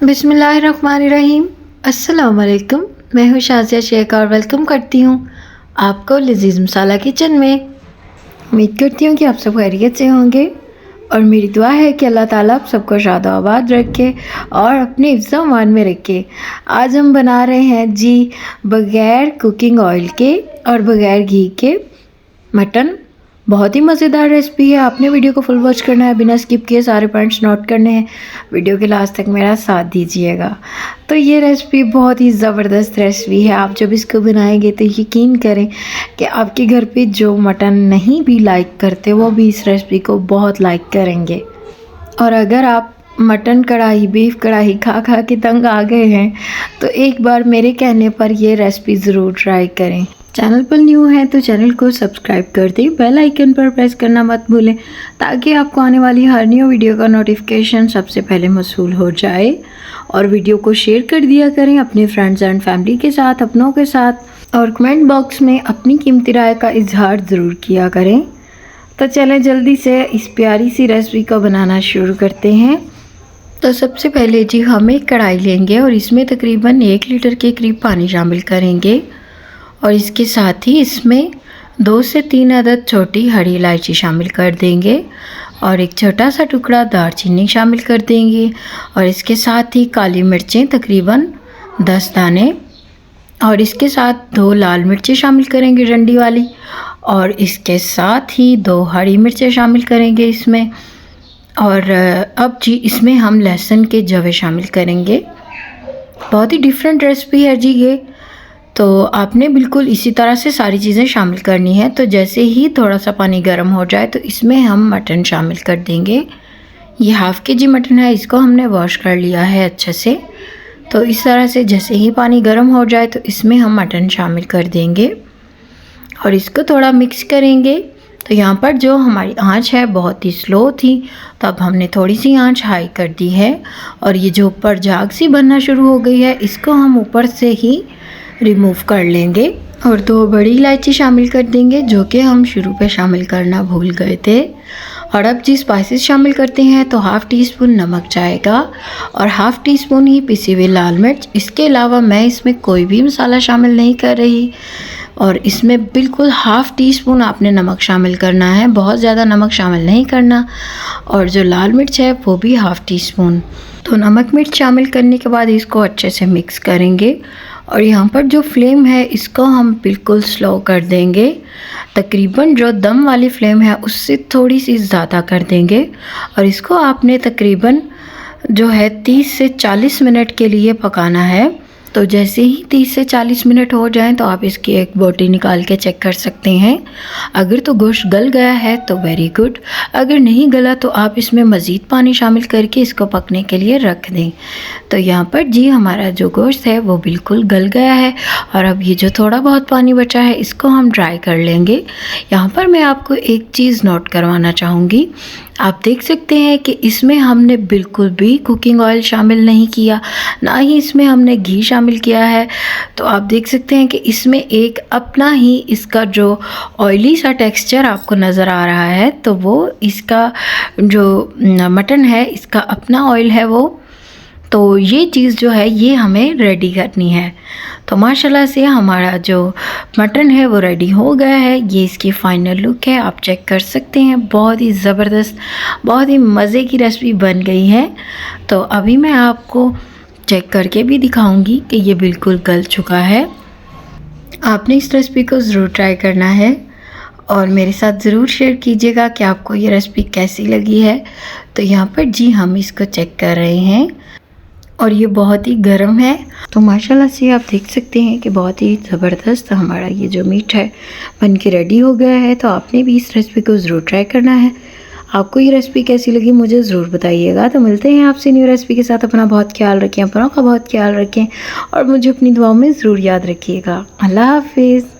बिस्मिल्लाहिर्रहमानिर्रहीम। अस्सलाम वालेकुम। मैं हूँ शाज़िया शेख और वेलकम करती हूँ आपको लजीज़ मसाला किचन में। उम्मीद करती हूँ कि आप सब खैरियत से होंगे और मेरी दुआ है कि अल्लाह ताला आप सबको शाद आबाद रखे और अपने हिफ्ज़ अमान में रखे। आज हम बना रहे हैं जी बग़ैर कुकिंग ऑयल के और बग़ैर घी के मटन। बहुत ही मज़ेदार रेसिपी है। आपने वीडियो को फुल वॉच करना है, बिना स्किप किए सारे पॉइंट्स नोट करने हैं। वीडियो के लास्ट तक मेरा साथ दीजिएगा। तो ये रेसिपी बहुत ही ज़बरदस्त रेसिपी है। आप जब इसको बनाएंगे तो यकीन करें कि आपके घर पे जो मटन नहीं भी लाइक करते वो भी इस रेसिपी को बहुत लाइक करेंगे। और अगर आप मटन कढ़ाई, बीफ कढ़ाई खा खा के तंग आ गए हैं तो एक बार मेरे कहने पर ये रेसिपी ज़रूर ट्राई करें। चैनल पर न्यू है तो चैनल को सब्सक्राइब कर दें, बेल आइकन पर प्रेस करना मत भूलें ताकि आपको आने वाली हर न्यू वीडियो का नोटिफिकेशन सबसे पहले मौसूल हो जाए। और वीडियो को शेयर कर दिया करें अपने फ्रेंड्स एंड फैमिली के साथ, अपनों के साथ, और कमेंट बॉक्स में अपनी कीमती राय का इजहार ज़रूर किया करें। तो चलें जल्दी से इस प्यारी सी रेसिपी को बनाना शुरू करते हैं। तो सबसे पहले जी हम एक कढ़ाई लेंगे और इसमें तकरीबन 1 लीटर के करीब पानी शामिल करेंगे और इसके साथ ही इसमें 2 से 3 अदद छोटी हरी इलायची शामिल कर देंगे और एक छोटा सा टुकड़ा दालचीनी शामिल कर देंगे और इसके साथ ही काली मिर्चें तकरीबन 10 दाने और इसके साथ 2 लाल मिर्चें शामिल करेंगे डंडी वाली और इसके साथ ही 2 हरी मिर्चें शामिल करेंगे इसमें। और अब जी इसमें हम लहसुन के जवे शामिल करेंगे। बहुत ही डिफरेंट रेसिपी है जी ये। तो आपने बिल्कुल इसी तरह से सारी चीज़ें शामिल करनी है। तो जैसे ही थोड़ा सा पानी गर्म हो जाए तो इसमें हम मटन शामिल कर देंगे। ये हाफ़ kg मटन है, इसको हमने वॉश कर लिया है अच्छे से। तो इस तरह से जैसे ही पानी गर्म हो जाए तो इसमें हम मटन शामिल कर देंगे और इसको थोड़ा मिक्स करेंगे। तो यहाँ पर जो हमारी आंच है बहुत ही स्लो थी, तो अब हमने थोड़ी सी आंच हाई कर दी है और ये जो ऊपर झाग सी बनना शुरू हो गई है इसको हम ऊपर से ही रिमूव कर लेंगे और 2 बड़ी इलायची शामिल कर देंगे जो कि हम शुरू पे शामिल करना भूल गए थे। और अब जी स्पाइसेस शामिल करते हैं। तो ½ टीस्पून नमक जाएगा और ½ टीस्पून ही पिसी हुई लाल मिर्च। इसके अलावा मैं इसमें कोई भी मसाला शामिल नहीं कर रही और इसमें बिल्कुल ½ टीस्पून आपने नमक शामिल करना है, बहुत ज़्यादा नमक शामिल नहीं करना। और जो लाल मिर्च है वो भी ½ टीस्पून। तो नमक मिर्च शामिल करने के बाद इसको अच्छे से मिक्स करेंगे और यहाँ पर जो फ्लेम है इसको हम बिल्कुल स्लो कर देंगे। तकरीबन जो दम वाली फ्लेम है उससे थोड़ी सी ज़्यादा कर देंगे और इसको आपने तकरीबन जो है 30 से 40 मिनट के लिए पकाना है। तो जैसे ही 30 से 40 मिनट हो जाएं तो आप इसकी एक बोटी निकाल के चेक कर सकते हैं। अगर तो गोश्त गल गया है तो वेरी गुड, अगर नहीं गला तो आप इसमें मज़ीद पानी शामिल करके इसको पकने के लिए रख दें। तो यहाँ पर जी हमारा जो गोश्त है वो बिल्कुल गल गया है और अब ये जो थोड़ा बहुत पानी बचा है इसको हम ड्राई कर लेंगे। यहाँ पर मैं आपको एक चीज़ नोट करवाना चाहूँगी। आप देख सकते हैं कि इसमें हमने बिल्कुल भी कुकिंग ऑयल शामिल नहीं किया, ना ही इसमें हमने घी शामिल किया है। तो आप देख सकते हैं कि इसमें एक अपना ही इसका जो ऑयली सा टेक्सचर आपको नज़र आ रहा है, तो वो इसका जो मटन है इसका अपना ऑयल है वो। तो ये चीज़ जो है ये हमें रेडी करनी है। तो माशाल्लाह से हमारा जो मटन है वो रेडी हो गया है। ये इसकी फ़ाइनल लुक है, आप चेक कर सकते हैं। बहुत ही ज़बरदस्त, बहुत ही मज़े की रेसिपी बन गई है। तो अभी मैं आपको चेक करके भी दिखाऊंगी कि ये बिल्कुल गल चुका है। आपने इस रेसिपी को ज़रूर ट्राई करना है और मेरे साथ ज़रूर शेयर कीजिएगा कि आपको ये रेसिपी कैसी लगी है। तो यहाँ पर जी हम इसको चेक कर रहे हैं और ये बहुत ही गर्म है। तो माशाल्लाह से आप देख सकते हैं कि बहुत ही ज़बरदस्त हमारा ये जो मीट है बन के रेडी हो गया है। तो आपने भी इस रेसिपी को ज़रूर ट्राई करना है। आपको ये रेसिपी कैसी लगी मुझे ज़रूर बताइएगा। तो मिलते हैं आपसे न्यू रेसिपी के साथ। अपना बहुत ख्याल रखें, अपनों का बहुत ख्याल रखें और मुझे अपनी दुआओं में ज़रूर याद रखिएगा। अल्लाह हाफिज़।